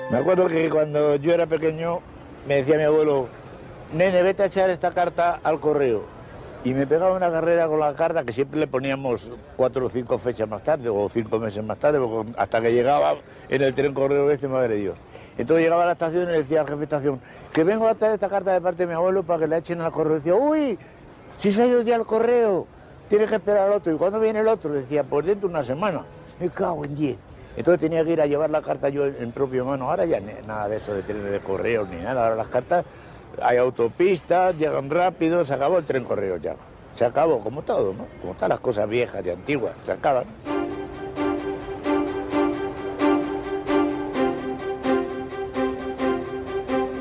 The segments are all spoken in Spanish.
Me acuerdo que cuando yo era pequeño me decía mi abuelo, nene, vete a echar esta carta al correo. Y me pegaba una carrera con la carta que siempre le poníamos 4 o 5 fechas más tarde o 5 meses más tarde, hasta que llegaba en el tren correo madre de Dios. Entonces llegaba a la estación y le decía al jefe de estación, que vengo a traer esta carta de parte de mi abuelo para que la echen al correo. Y decía, uy, si se ha ido ya el correo, tienes que esperar al otro. ¿Y cuándo viene el otro? Le decía, pues dentro de una semana. Me cago en 10. Entonces tenía que ir a llevar la carta yo en propia mano. Ahora ya nada de eso de trenes de correos ni nada. Ahora las cartas, hay autopistas, llegan rápido, se acabó el tren correo ya. Se acabó, como todo, ¿no? Como todas las cosas viejas y antiguas, se acaban.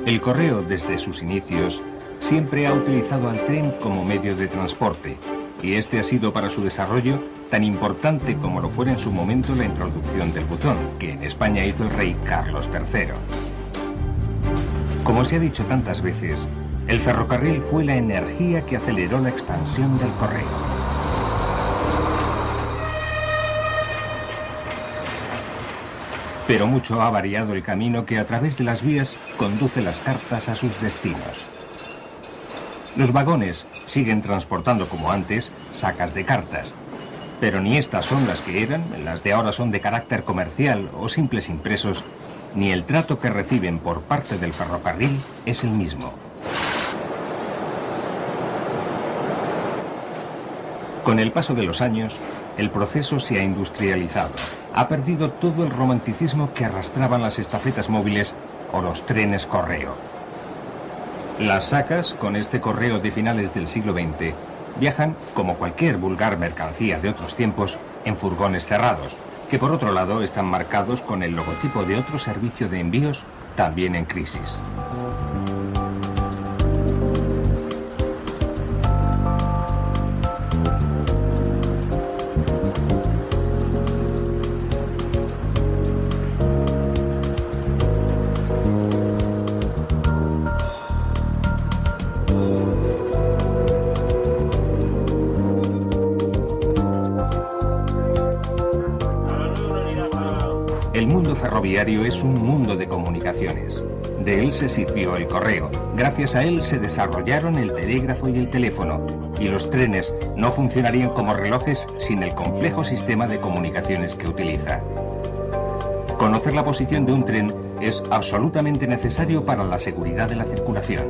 El correo, desde sus inicios, siempre ha utilizado al tren como medio de transporte, y este ha sido para su desarrollo tan importante como lo fuera en su momento la introducción del buzón, que en España hizo el rey Carlos III. Como se ha dicho tantas veces, el ferrocarril fue la energía que aceleró la expansión del correo. Pero mucho ha variado el camino que a través de las vías conduce las cartas a sus destinos. Los vagones siguen transportando como antes sacas de cartas, pero ni estas son las que eran, las de ahora son de carácter comercial o simples impresos, ni el trato que reciben por parte del ferrocarril es el mismo. Con el paso de los años, el proceso se ha industrializado. Ha perdido todo el romanticismo que arrastraban las estafetas móviles o los trenes correo. Las sacas, con este correo de finales del siglo XX, viajan, como cualquier vulgar mercancía de otros tiempos, en furgones cerrados, que por otro lado están marcados con el logotipo de otro servicio de envíos, también en crisis. El mundo ferroviario es un mundo de comunicaciones. De él se sirvió el correo. Gracias a él se desarrollaron el telégrafo y el teléfono. Y los trenes no funcionarían como relojes sin el complejo sistema de comunicaciones que utiliza. Conocer la posición de un tren es absolutamente necesario para la seguridad de la circulación.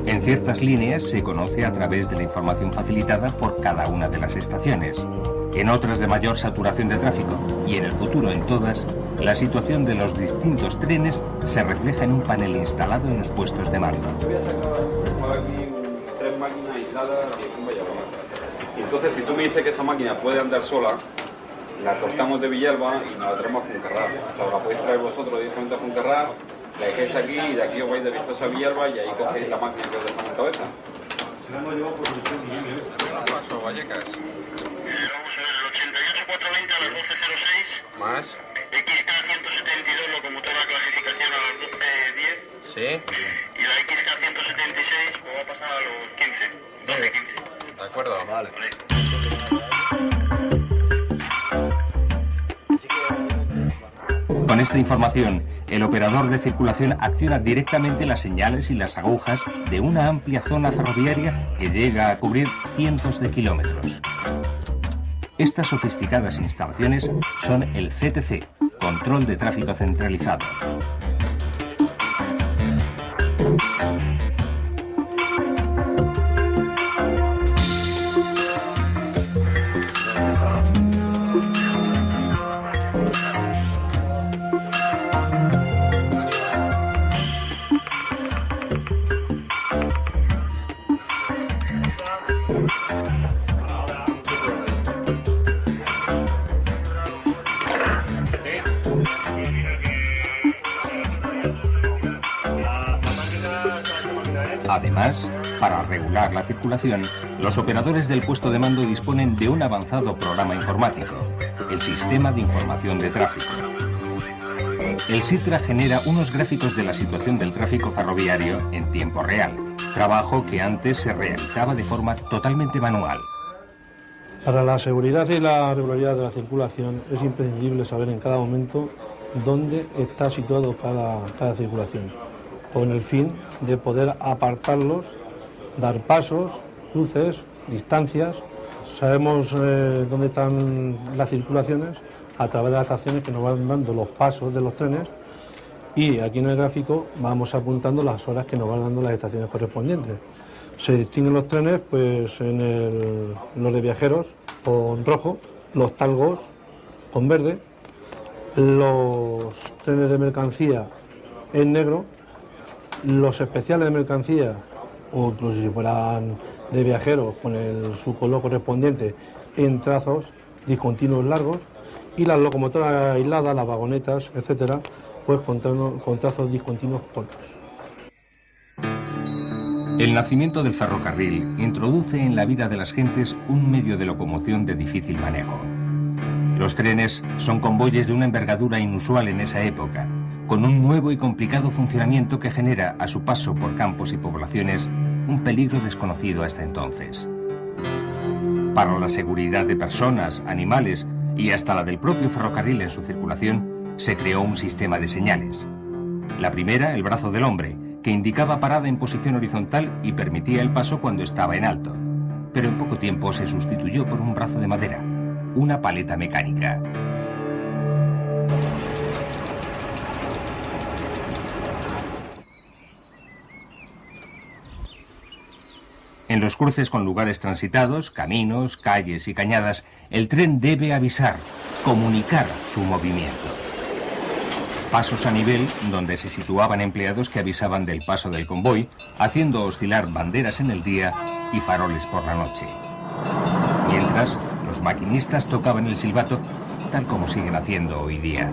En ciertas líneas se conoce a través de la información facilitada por cada una de las estaciones. En otras de mayor saturación de tráfico, y en el futuro en todas, la situación de los distintos trenes se refleja en un panel instalado en los puestos de mando. Voy a sacar aquí un tren máquina aislada de un Villalba. Y entonces, si tú me dices que esa máquina puede andar sola, la cortamos de Villalba y nos la traemos a Fuencarral. O sea, la podéis traer vosotros directamente a Fuencarral, la dejéis aquí y de aquí os vais de Vistosa a Villalba y ahí cogéis la máquina que os dejamos en cabeza. Se la hemos llevado por el tren, ¿Qué pasó, Vallecas? Vamos a ver, el 88-420 a las 12.06. ¿Más? XK-172, locomotora clasificación a las 12.10. ¿Sí? Y la XK-176 va a pasar a los 15. 12.15. De acuerdo. Vale. Con esta información, el operador de circulación acciona directamente las señales y las agujas de una amplia zona ferroviaria que llega a cubrir cientos de kilómetros. Estas sofisticadas instalaciones son el CTC, Control de Tráfico Centralizado. Además, para regular la circulación, los operadores del puesto de mando disponen de un avanzado programa informático, el Sistema de Información de Tráfico. El SITRA genera unos gráficos de la situación del tráfico ferroviario en tiempo real, trabajo que antes se realizaba de forma totalmente manual. Para la seguridad y la regularidad de la circulación es imprescindible saber en cada momento dónde está situado cada circulación, con el fin de poder apartarlos, dar pasos, luces, distancias. Sabemos dónde están las circulaciones a través de las estaciones que nos van dando los pasos de los trenes, y aquí en el gráfico vamos apuntando las horas que nos van dando las estaciones correspondientes. Se distinguen los trenes pues los de viajeros con rojo, los talgos con verde, los trenes de mercancía en negro, los especiales de mercancía, o incluso si fueran de viajeros con su color correspondiente, en trazos discontinuos largos, y las locomotoras aisladas, las vagonetas, etcétera, pues con trazos discontinuos cortos. El nacimiento del ferrocarril introduce en la vida de las gentes un medio de locomoción de difícil manejo. Los trenes son convoyes de una envergadura inusual en esa época, con un nuevo y complicado funcionamiento que genera a su paso por campos y poblaciones un peligro desconocido hasta entonces. Para la seguridad de personas, animales y hasta la del propio ferrocarril en su circulación, se creó un sistema de señales. La primera, el brazo del hombre, que indicaba parada en posición horizontal y permitía el paso cuando estaba en alto, pero en poco tiempo se sustituyó por un brazo de madera, una paleta mecánica. En los cruces con lugares transitados, caminos, calles y cañadas, el tren debe avisar, comunicar su movimiento. Pasos a nivel donde se situaban empleados que avisaban del paso del convoy, haciendo oscilar banderas en el día y faroles por la noche. Mientras, los maquinistas tocaban el silbato, tal como siguen haciendo hoy día.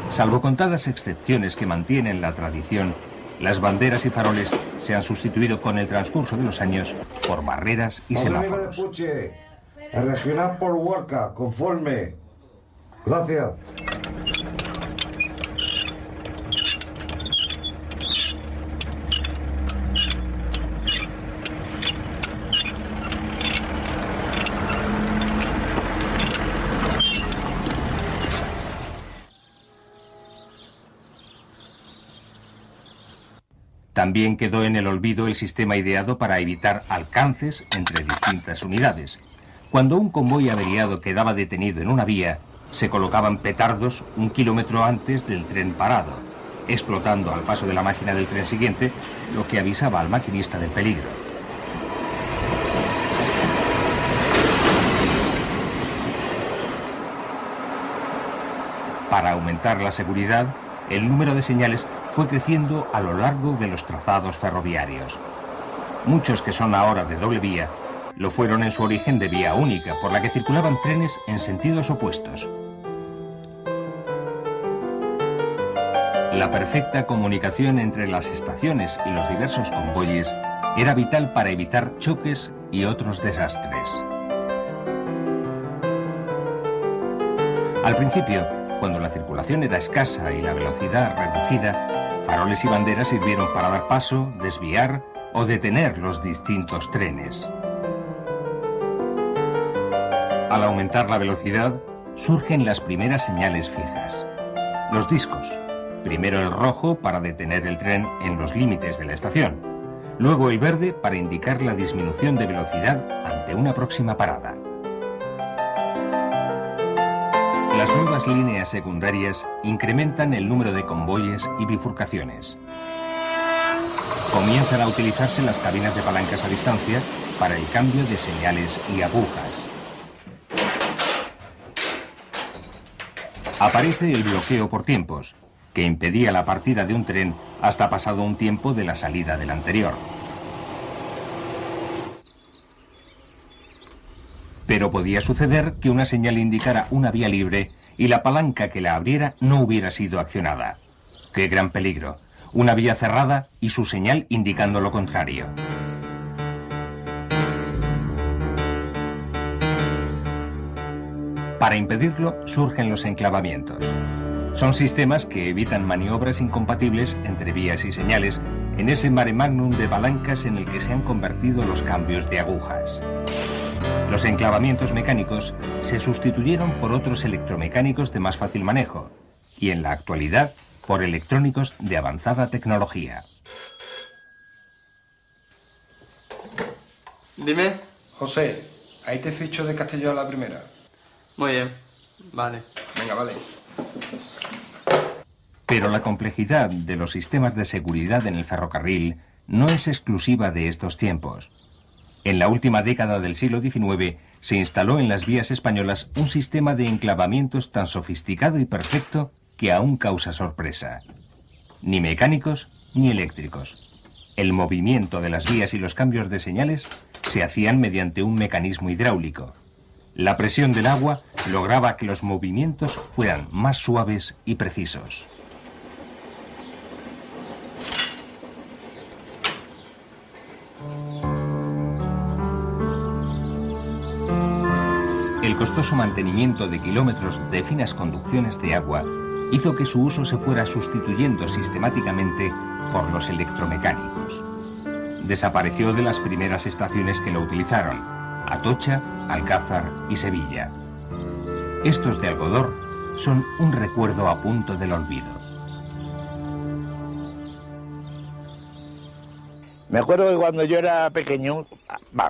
Salvo contadas excepciones que mantienen la tradición, las banderas y faroles se han sustituido con el transcurso de los años por barreras y semáforos. El regional por Huarca, conforme. Gracias. También quedó en el olvido el sistema ideado para evitar alcances entre distintas unidades. Cuando un convoy averiado quedaba detenido en una vía, se colocaban petardos 1 kilómetro antes del tren parado, explotando al paso de la máquina del tren siguiente, lo que avisaba al maquinista del peligro. Para aumentar la seguridad, el número de señales fue creciendo a lo largo de los trazados ferroviarios. Muchos que son ahora de doble vía lo fueron en su origen de vía única, por la que circulaban trenes en sentidos opuestos. La perfecta comunicación entre las estaciones y los diversos convoyes era vital para evitar choques y otros desastres. Al principio, cuando la circulación era escasa y la velocidad reducida, faroles y banderas sirvieron para dar paso, desviar o detener los distintos trenes. Al aumentar la velocidad, surgen las primeras señales fijas. Los discos. Primero el rojo para detener el tren en los límites de la estación. Luego el verde para indicar la disminución de velocidad ante una próxima parada. Las nuevas líneas secundarias incrementan el número de convoyes y bifurcaciones. Comienzan a utilizarse las cabinas de palancas a distancia para el cambio de señales y agujas. Aparece el bloqueo por tiempos, que impedía la partida de un tren hasta pasado un tiempo de la salida del anterior. Pero podía suceder que una señal indicara una vía libre y la palanca que la abriera no hubiera sido accionada. ¡Qué gran peligro! Una vía cerrada y su señal indicando lo contrario. Para impedirlo, surgen los enclavamientos. Son sistemas que evitan maniobras incompatibles entre vías y señales en ese mare magnum de palancas en el que se han convertido los cambios de agujas. Los enclavamientos mecánicos se sustituyeron por otros electromecánicos de más fácil manejo y en la actualidad por electrónicos de avanzada tecnología. Dime. José, ahí te ficho de Castelló a la primera. Muy bien, vale. Venga, vale. Pero la complejidad de los sistemas de seguridad en el ferrocarril no es exclusiva de estos tiempos. En la última década del siglo XIX se instaló en las vías españolas un sistema de enclavamientos tan sofisticado y perfecto que aún causa sorpresa. Ni mecánicos ni eléctricos. El movimiento de las vías y los cambios de señales se hacían mediante un mecanismo hidráulico. La presión del agua lograba que los movimientos fueran más suaves y precisos. El costoso mantenimiento de kilómetros de finas conducciones de agua hizo que su uso se fuera sustituyendo sistemáticamente por los electromecánicos. Desapareció de las primeras estaciones que lo utilizaron: Atocha, Alcázar y Sevilla. Estos de Algodor son un recuerdo a punto del olvido. Me acuerdo que cuando yo era pequeño,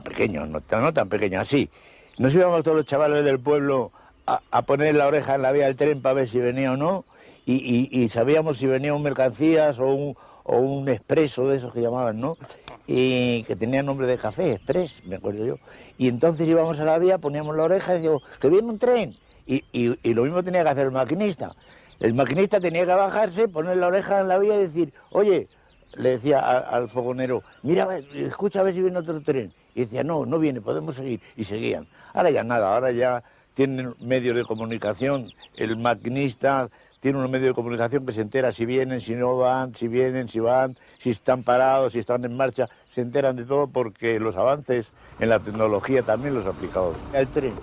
pequeño, no tan pequeño, así, nos íbamos todos los chavales del pueblo a poner la oreja en la vía del tren para ver si venía o no, y sabíamos si venía un mercancías o un expreso de esos que llamaban, ¿no? Y que tenía nombre de café, express, me acuerdo yo. Y entonces íbamos a la vía, poníamos la oreja y decíamos, que viene un tren. Y lo mismo tenía que hacer el maquinista. El maquinista tenía que bajarse, poner la oreja en la vía y decir, oye, le decía al fogonero, mira, escucha a ver si viene otro tren. Y decía, no viene, podemos seguir. Y seguían. Ahora ya nada, ahora ya tienen medios de comunicación. El maquinista tiene unos medios de comunicación que se entera si vienen, si no van, si vienen, si van, si están parados, si están en marcha. Se enteran de todo porque los avances en la tecnología también los ha aplicado el tren.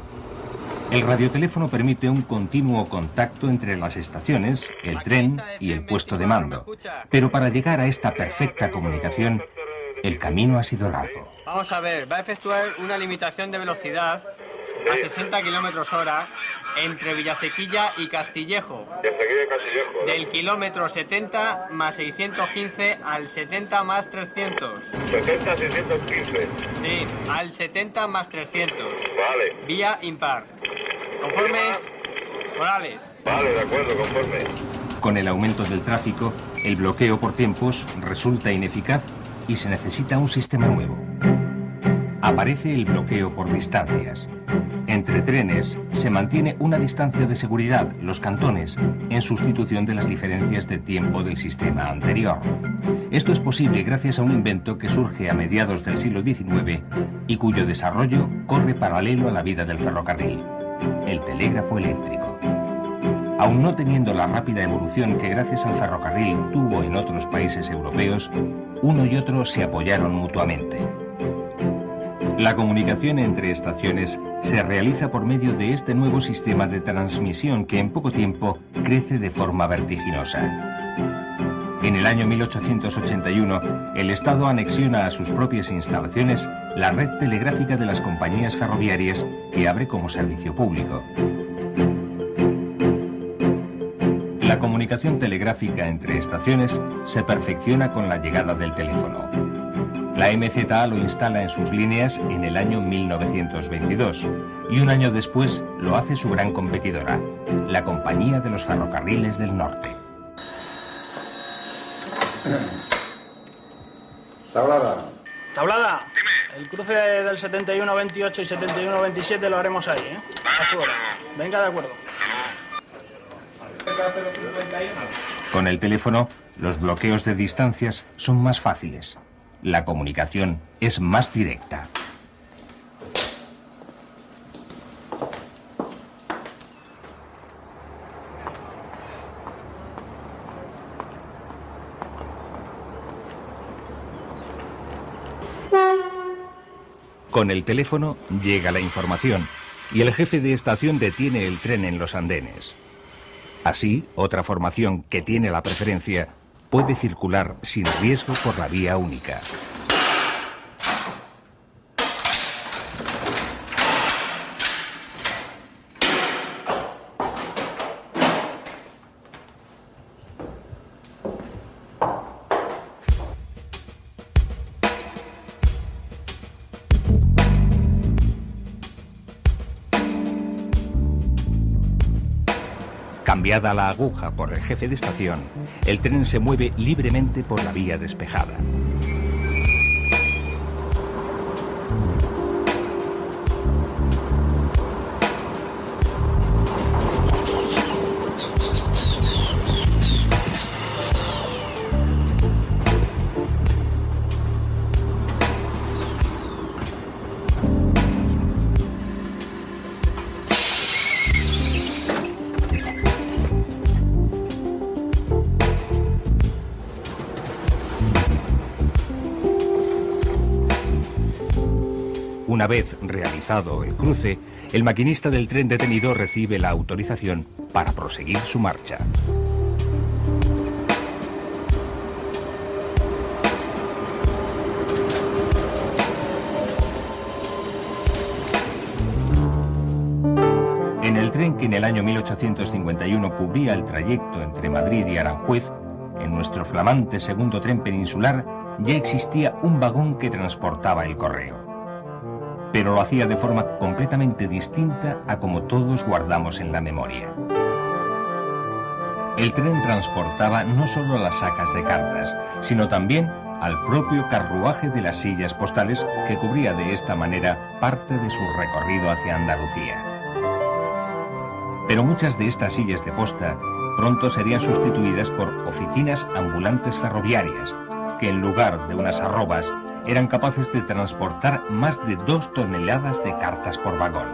El radioteléfono permite un continuo contacto entre las estaciones, el tren y el puesto de mando. Pero para llegar a esta perfecta comunicación, el camino ha sido largo. Vamos a ver, va a efectuar una limitación de velocidad a 60 km/h entre Villasequilla y Castillejo. Del kilómetro 70 más 615 al 70 más 300. 70, 615. Sí, al 70 más 300. Vale. Vía impar. ¿Conforme? Morales. Vale, de acuerdo, conforme. Con el aumento del tráfico, el bloqueo por tiempos resulta ineficaz y se necesita un sistema nuevo. Aparece el bloqueo por distancias. Entre trenes se mantiene una distancia de seguridad, los cantones, en sustitución de las diferencias de tiempo del sistema anterior. Esto es posible gracias a un invento que surge a mediados del siglo XIX y cuyo desarrollo corre paralelo a la vida del ferrocarril: el telégrafo eléctrico. Aun no teniendo la rápida evolución que gracias al ferrocarril tuvo en otros países europeos, uno y otro se apoyaron mutuamente. La comunicación entre estaciones se realiza por medio de este nuevo sistema de transmisión que en poco tiempo crece de forma vertiginosa. En el año 1881, el Estado anexiona a sus propias instalaciones la red telegráfica de las compañías ferroviarias que abre como servicio público. La comunicación telegráfica entre estaciones se perfecciona con la llegada del teléfono. La MZA lo instala en sus líneas en el año 1922 y un año después lo hace su gran competidora, la Compañía de los Ferrocarriles del Norte. Tablada. Tablada. El cruce del 71-28 y 71-27 lo haremos ahí, ¿eh? A su hora. Venga, de acuerdo. Con el teléfono, los bloqueos de distancias son más fáciles. La comunicación es más directa. Con el teléfono llega la información, y el jefe de estación detiene el tren en los andenes. Así, otra formación que tiene la preferencia puede circular sin riesgo por la vía única. Cambiada la aguja por el jefe de estación, el tren se mueve libremente por la vía despejada. Una vez realizado el cruce, el maquinista del tren detenido recibe la autorización para proseguir su marcha. En el tren que en el año 1851 cubría el trayecto entre Madrid y Aranjuez, en nuestro flamante segundo tren peninsular ya existía un vagón que transportaba el correo. Pero lo hacía de forma completamente distinta a como todos guardamos en la memoria. El tren transportaba no solo las sacas de cartas, sino también al propio carruaje de las sillas postales que cubría de esta manera parte de su recorrido hacia Andalucía. Pero muchas de estas sillas de posta pronto serían sustituidas por oficinas ambulantes ferroviarias, que en lugar de unas arrobas eran capaces de transportar más de 2 toneladas de cartas por vagón.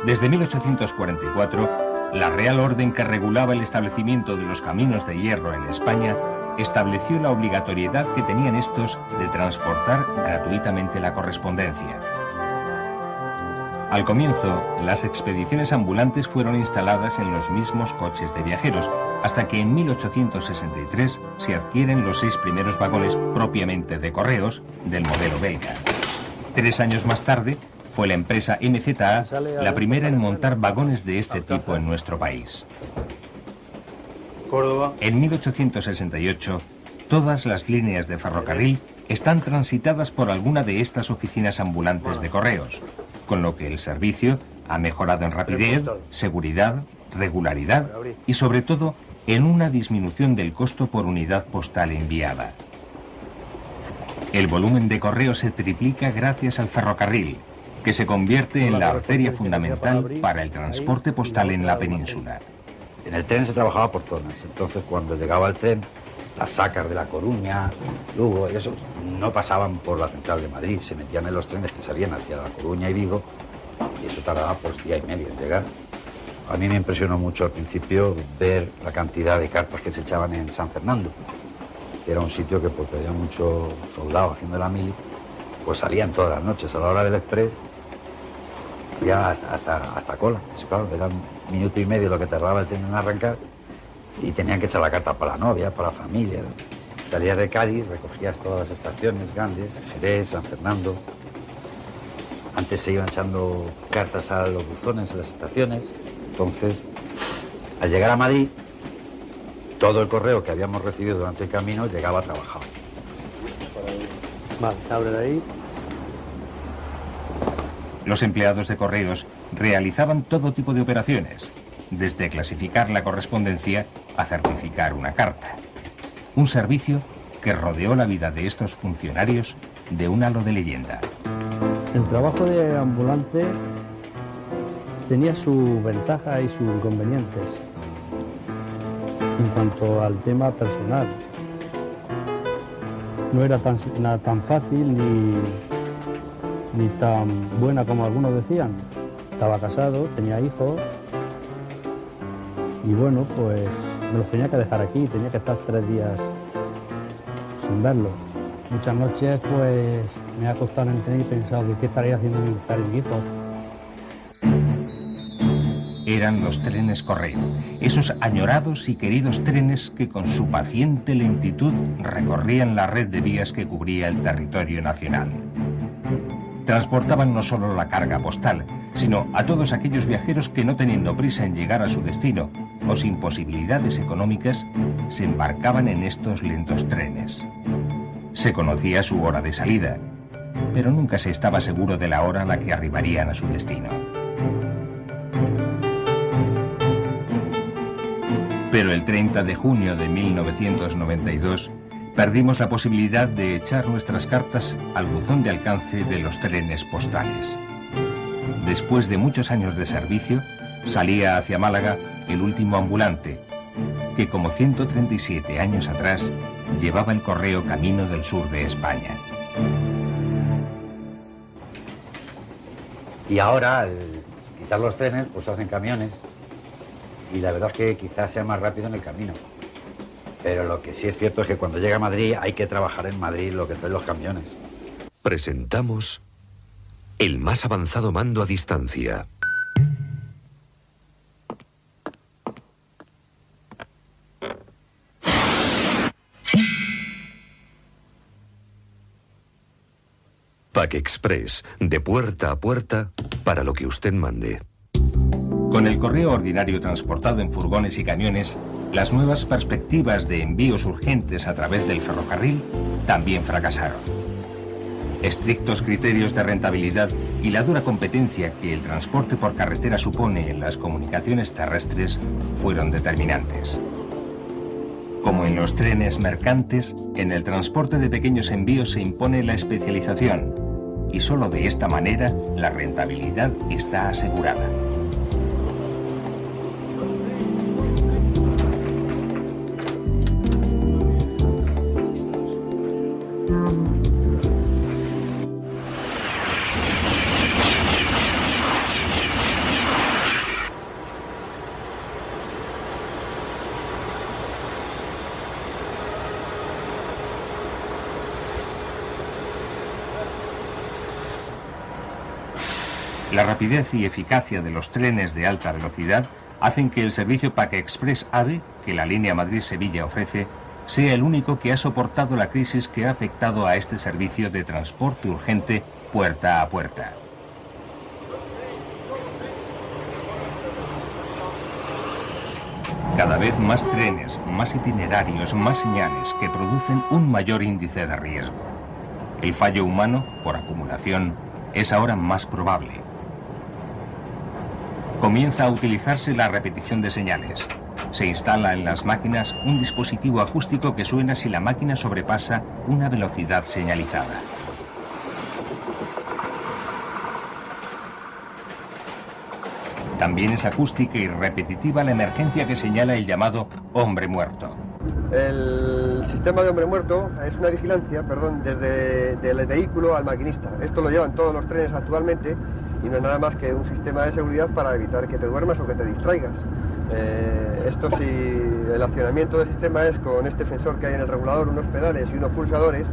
Desde 1844, la Real Orden que regulaba el establecimiento de los caminos de hierro en España estableció la obligatoriedad que tenían estos de transportar gratuitamente la correspondencia. Al comienzo, las expediciones ambulantes fueron instaladas en los mismos coches de viajeros, hasta que en 1863 se adquieren los 6 primeros vagones propiamente de correos del modelo belga. 3 años más tarde, fue la empresa MZA la primera en montar vagones de este tipo en nuestro país. En 1868, todas las líneas de ferrocarril están transitadas por alguna de estas oficinas ambulantes de correos, con lo que el servicio ha mejorado en rapidez, seguridad, regularidad y sobre todo en una disminución del costo por unidad postal enviada. El volumen de correo se triplica gracias al ferrocarril, que se convierte en la arteria fundamental para el transporte postal en la península. En el tren se trabajaba por zonas, entonces cuando llegaba el tren, las sacas de La Coruña, Lugo y eso, no pasaban por la central de Madrid, se metían en los trenes que salían hacia La Coruña y Vigo, y eso tardaba pues día y medio en llegar. A mí me impresionó mucho al principio ver la cantidad de cartas que se echaban en San Fernando, que era un sitio que porque había muchos soldados haciendo la mili, pues salían todas las noches a la hora del express, ya hasta cola. Eso, claro, era 1 minuto y medio lo que tardaba el tren en arrancar, y tenían que echar la carta para la novia, para la familia. Salías de Cádiz, recogías todas las estaciones grandes, Jerez, San Fernando. Antes se iban echando cartas a los buzones en las estaciones. Entonces, al llegar a Madrid, todo el correo que habíamos recibido durante el camino llegaba trabajado. Vale, abre de ahí. Los empleados de correos realizaban todo tipo de operaciones, desde clasificar la correspondencia a certificar una carta. Un servicio que rodeó la vida de estos funcionarios de un halo de leyenda. El trabajo de ambulante tenía su ventaja y sus inconvenientes en cuanto al tema personal. No era tan fácil ni tan buena como algunos decían. Estaba casado, tenía hijos y bueno, pues me los tenía que dejar aquí, tenía que estar 3 días sin verlos. Muchas noches pues me he acostado en el tren y he pensado que qué estaría haciendo mi mujer y mis hijos. eran los trenes correo, esos añorados y queridos trenes que con su paciente lentitud recorrían la red de vías que cubría el territorio nacional. Transportaban no solo la carga postal, sino a todos aquellos viajeros que, no teniendo prisa en llegar a su destino o sin posibilidades económicas, se embarcaban en estos lentos trenes. Se conocía su hora de salida, pero nunca se estaba seguro de la hora a la que arribarían a su destino. Pero el 30 de junio de 1992 perdimos la posibilidad de echar nuestras cartas al buzón de alcance de los trenes postales. Después de muchos años de servicio, salía hacia Málaga el último ambulante, que como 137 años atrás llevaba el correo camino del sur de España. Y ahora, al quitar los trenes, pues hacen camiones. Y la verdad es que quizás sea más rápido en el camino. Pero lo que sí es cierto es que cuando llega a Madrid hay que trabajar en Madrid lo que traen los camiones. Presentamos el más avanzado mando a distancia. Pack Express, de puerta a puerta, para lo que usted mande. Con el correo ordinario transportado en furgones y camiones, las nuevas perspectivas de envíos urgentes a través del ferrocarril también fracasaron. Estrictos criterios de rentabilidad y la dura competencia que el transporte por carretera supone en las comunicaciones terrestres fueron determinantes. Como en los trenes mercantes, en el transporte de pequeños envíos se impone la especialización, y solo de esta manera la rentabilidad está asegurada. La rapidez y eficacia de los trenes de alta velocidad hacen que el servicio Pack Express AVE, que la línea Madrid-Sevilla ofrece, sea el único que ha soportado la crisis que ha afectado a este servicio de transporte urgente puerta a puerta. Cada vez más trenes, más itinerarios, más señales que producen un mayor índice de riesgo. El fallo humano, por acumulación, es ahora más probable. Comienza a utilizarse la repetición de señales. Se instala en las máquinas un dispositivo acústico que suena si la máquina sobrepasa una velocidad señalizada. También es acústica y repetitiva la emergencia que señala el llamado hombre muerto. El sistema de hombre muerto es una vigilancia, desde el vehículo al maquinista. Esto lo llevan todos los trenes actualmente y no es nada más que un sistema de seguridad para evitar que te duermas o que te distraigas. El accionamiento del sistema es con este sensor que hay en el regulador, unos pedales y unos pulsadores,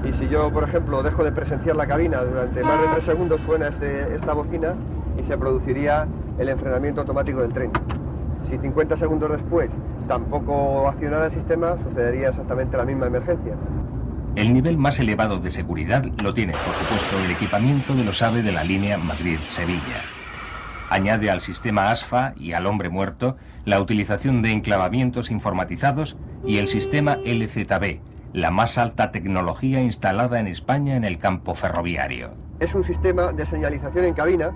y si yo, por ejemplo, dejo de presenciar la cabina durante más de 3 segundos, suena esta bocina y se produciría el enfrenamiento automático del tren. Si 50 segundos después tampoco accionara el sistema, sucedería exactamente la misma emergencia. El nivel más elevado de seguridad lo tiene, por supuesto, el equipamiento de los AVE de la línea Madrid-Sevilla. Añade al sistema ASFA y al hombre muerto la utilización de enclavamientos informatizados y el sistema LZB, la más alta tecnología instalada en España en el campo ferroviario. Es un sistema de señalización en cabina.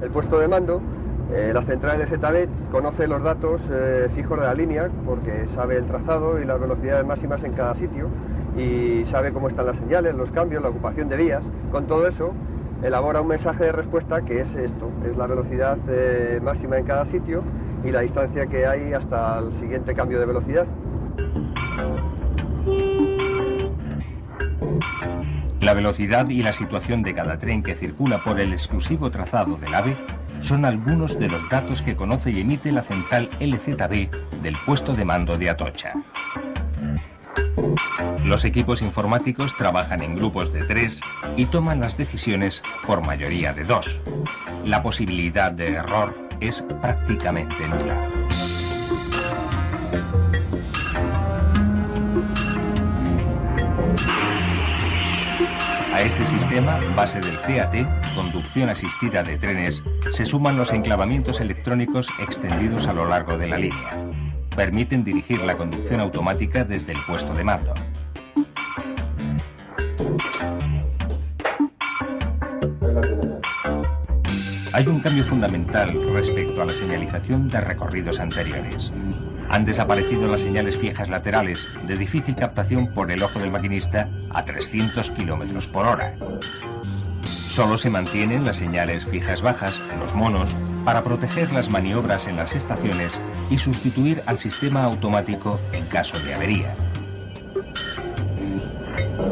El puesto de mando, la central LZB, conoce los datos fijos de la línea porque sabe el trazado y las velocidades máximas en cada sitio y sabe cómo están las señales, los cambios, la ocupación de vías. Con todo eso, elabora un mensaje de respuesta que es esto, es la velocidad máxima en cada sitio y la distancia que hay hasta el siguiente cambio de velocidad. La velocidad y la situación de cada tren que circula por el exclusivo trazado del AVE son algunos de los datos que conoce y emite la central LZB del puesto de mando de Atocha. Los equipos informáticos trabajan en grupos de 3 y toman las decisiones por mayoría de 2. La posibilidad de error es prácticamente nula. A este sistema, base del CAT, conducción asistida de trenes, se suman los enclavamientos electrónicos extendidos a lo largo de la línea. Permiten dirigir la conducción automática desde el puesto de mando. Hay un cambio fundamental respecto a la señalización de recorridos anteriores. Han desaparecido las señales fijas laterales de difícil captación por el ojo del maquinista a 300 km por hora. Solo se mantienen las señales fijas bajas, los monos, para proteger las maniobras en las estaciones y sustituir al sistema automático en caso de avería.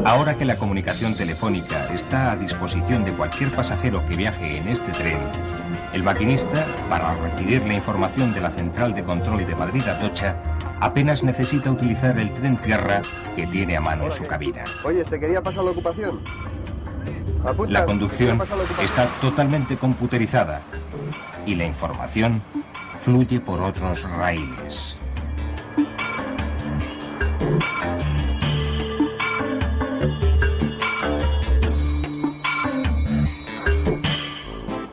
Ahora que la comunicación telefónica está a disposición de cualquier pasajero que viaje en este tren, el maquinista, para recibir la información de la central de control de Madrid-Atocha, apenas necesita utilizar el tren tierra que tiene a mano en su cabina. Oye, ¿te quería pasar la ocupación? Apunta, la conducción está totalmente computerizada y la información fluye por otros raíles.